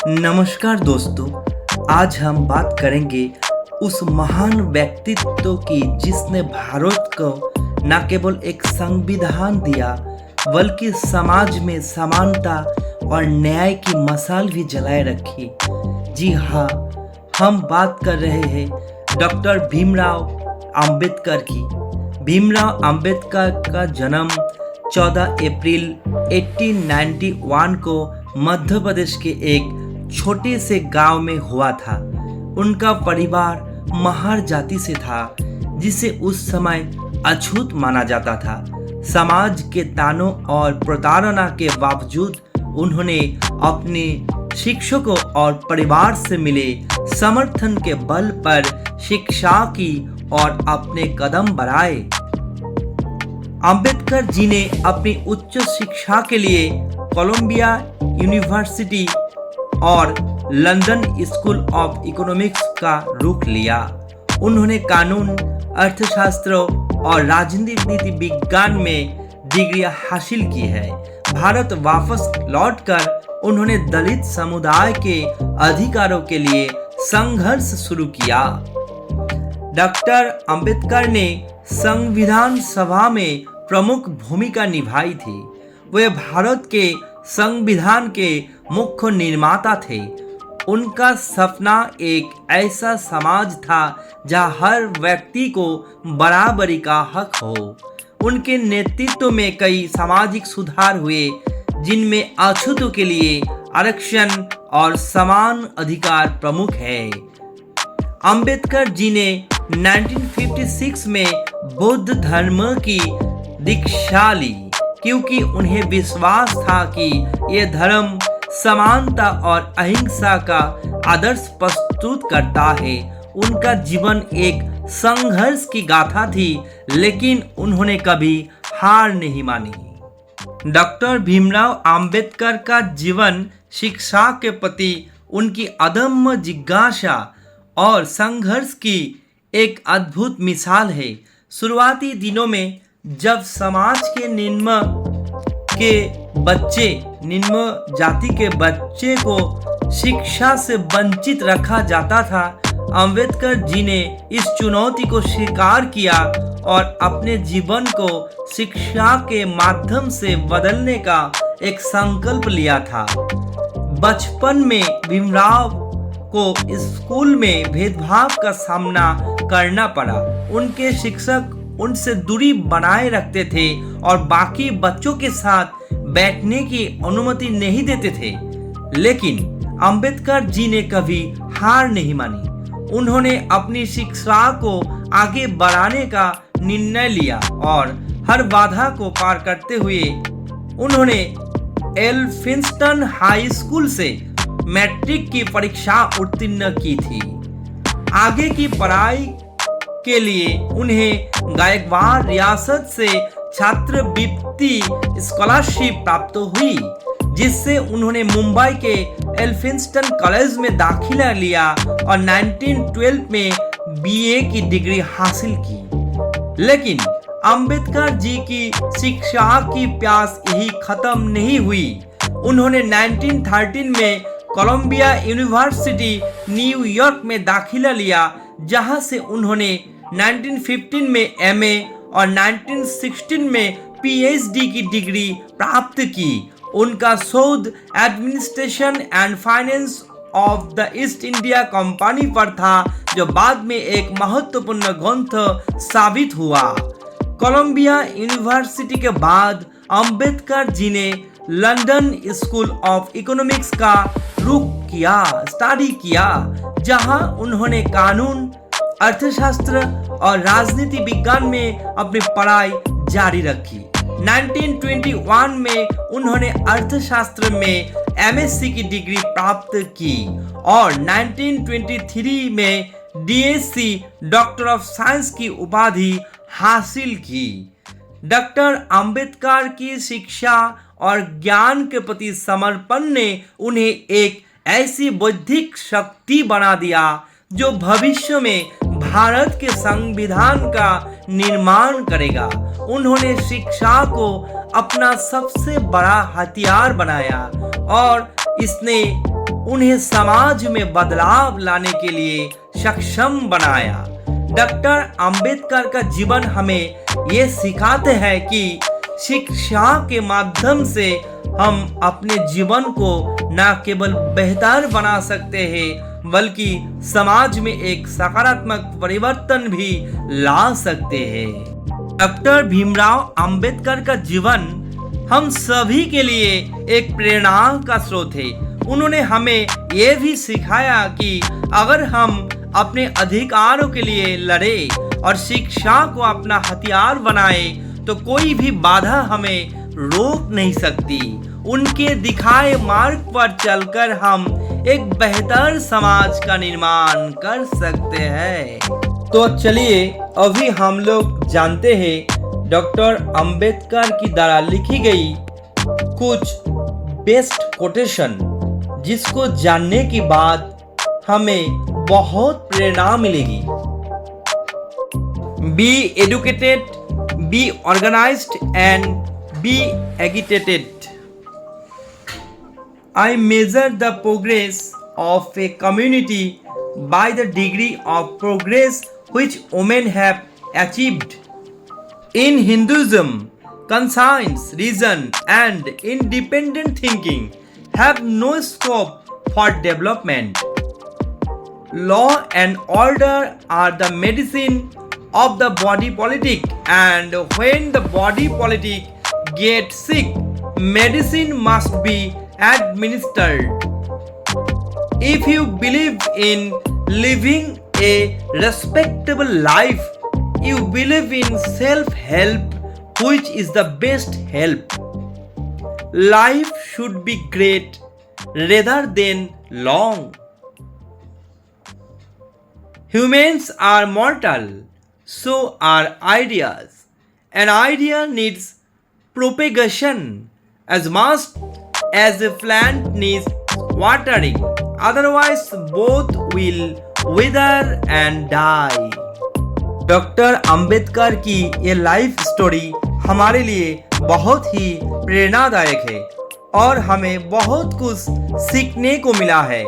नमस्कार दोस्तों, आज हम बात करेंगे उस महान व्यक्तित्व की जिसने भारत को न केवल एक संविधान दिया बल्कि समाज में समानता और न्याय की मशाल भी जलाए रखी। जी हाँ, हम बात कर रहे हैं डॉक्टर भीमराव अंबेडकर की। भीमराव अंबेडकर का जन्म 14 अप्रैल 1891 को मध्य प्रदेश के एक छोटे से गांव में हुआ था। उनका परिवार महार जाति से था, जिसे उस समय अछूत माना जाता था। समाज के तानों और प्रताड़ना के बावजूद उन्होंने अपने शिक्षकों और परिवार से मिले समर्थन के बल पर शिक्षा की और अपने कदम बढ़ाए। अंबेडकर जी ने अपनी उच्च शिक्षा के लिए कोलंबिया यूनिवर्सिटी और लंदन स्कूल ऑफ इकोनॉमिक्स का रुख लिया। उन्होंने कानून, अर्थशास्त्र और राजनीति विज्ञान में डिग्री हासिल की है। भारत वापस लौटकर उन्होंने दलित समुदाय के अधिकारों के लिए संघर्ष शुरू किया। डॉक्टर अंबेडकर ने संविधान सभा में प्रमुख भूमिका निभाई थी। वे भारत के संविधान के मुख्य निर्माता थे। उनका सपना एक ऐसा समाज था जहां हर व्यक्ति को बराबरी का हक हो। उनके नेतृत्व में कई सामाजिक सुधार हुए, जिनमें अछूतों के लिए आरक्षण और समान अधिकार प्रमुख है। अंबेडकर जी ने 1956 में बौद्ध धर्म की दीक्षा ली, क्योंकि उन्हें विश्वास था कि यह धर्म समानता और अहिंसा का आदर्श प्रस्तुत करता है। उनका जीवन एक संघर्ष की गाथा थी, लेकिन उन्होंने कभी हार नहीं मानी। डॉक्टर भीमराव अंबेडकर का जीवन शिक्षा के प्रति उनकी अदम्य जिज्ञासा और संघर्ष की एक अद्भुत मिसाल है। शुरुआती दिनों में जब समाज के निम्न जाति के बच्चे को शिक्षा से वंचित रखा जाता था, अंबेडकर जी ने इस चुनौती को स्वीकार किया और अपने जीवन को शिक्षा के माध्यम से बदलने का एक संकल्प लिया था। बचपन में भीमराव को स्कूल में भेदभाव का सामना करना पड़ा। उनके शिक्षक उनसे दूरी बनाए रखते थे और बाकी बच्चों के साथ बैठने की अनुमति नहीं देते थे, लेकिन अंबेडकर जी ने कभी हार नहीं मानी। उन्होंने अपनी शिक्षा को आगे बढ़ाने का निर्णय लिया और हर बाधा को पार करते हुए उन्होंने एल्फिंस्टन हाई स्कूल से मैट्रिक की परीक्षा उत्तीर्ण की थी। आगे की पढ़ाई के लिए उन्हें गायकवाड़ रियासत से छात्रवृत्ति स्कॉलरशिप प्राप्त हुई, जिससे उन्होंने मुंबई के एल्फिंस्टन कॉलेज में दाखिला लिया और 1912 में बीए की डिग्री हासिल की। लेकिन अंबेडकर जी की शिक्षा की प्यास यही खत्म नहीं हुई। उन्होंने 1913 में कोलंबिया यूनिवर्सिटी न्यूयॉर्क में दाखिला लिया, जहां से उन्होंने 1915 में एमए और 1916 में पीएचडी की डिग्री प्राप्त की। उनका शोध administration and finance of the east India company पर था, जो बाद में एक महत्वपूर्ण ग्रंथ साबित हुआ। कोलंबिया यूनिवर्सिटी के बाद अंबेडकर जी ने लंदन स्कूल ऑफ इकोनॉमिक्स का स्टडी किया, जहां उन्होंने कानून, अर्थशास्त्र और राजनीति विज्ञान में अपनी पढ़ाई जारी रखी। 1921 में उन्होंने अर्थशास्त्र में एमएससी की डिग्री प्राप्त की और 1923 में डीएससी डॉक्टर ऑफ साइंस की उपाधि हासिल की। डॉक्टर अंबेडकर की शिक्षा और ज्ञान के प्रति समर्पण ने उन्हें एक ऐसी बौद्धिक शक्ति बना दिया जो भविष्य में भारत के संविधान का निर्माण करेगा। उन्होंने शिक्षा को अपना सबसे बड़ा हथियार बनाया और इसने उन्हें समाज में बदलाव लाने के लिए सक्षम बनाया। डॉक्टर अंबेडकर का जीवन हमें ये सिखाते हैं कि शिक्षा के माध्यम से हम अपने जीवन को न केवल बेहतर बना सकते हैं बल्कि समाज में एक सकारात्मक परिवर्तन भी ला सकते हैं। डॉक्टर भीमराव अंबेडकर का जीवन हम सभी के लिए एक प्रेरणा का स्रोत है। उन्होंने हमें ये भी सिखाया कि अगर हम अपने अधिकारों के लिए लड़े और शिक्षा को अपना हथियार बनाए तो कोई भी बाधा हमें रोक नहीं सकती। उनके दिखाए मार्ग पर चलकर हम एक बेहतर समाज का निर्माण कर सकते हैं। तो चलिए अभी हम लोग जानते हैं डॉक्टर अंबेडकर की द्वारा लिखी गई कुछ बेस्ट कोटेशन, जिसको जानने के बाद हमें बहुत प्रेरणा मिलेगी। Be educated, be organised and be agitated. I measure the progress of a community by the degree of progress which women have achieved. In Hinduism, conscience, reason, and independent thinking have no scope for development. Law and order are the medicine of the body politic, and when the body politic gets sick, medicine must be administered. If you believe in living a respectable life, you believe in self-help, which is the best help. Life should be great rather than long. Humans are mortal, so are ideas. An idea needs propagation as much as a plant needs watering, otherwise both will wither and die. Doctor Ambedkar की ये life story हमारे लिए बहुत ही प्रेरणादायक है और हमें बहुत कुछ सीखने को मिला है।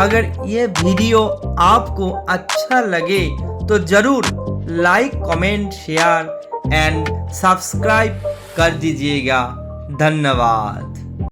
अगर ये वीडियो आपको अच्छा लगे तो जरूर like, comment, share and subscribe कर दीजिएगा। धन्यवाद।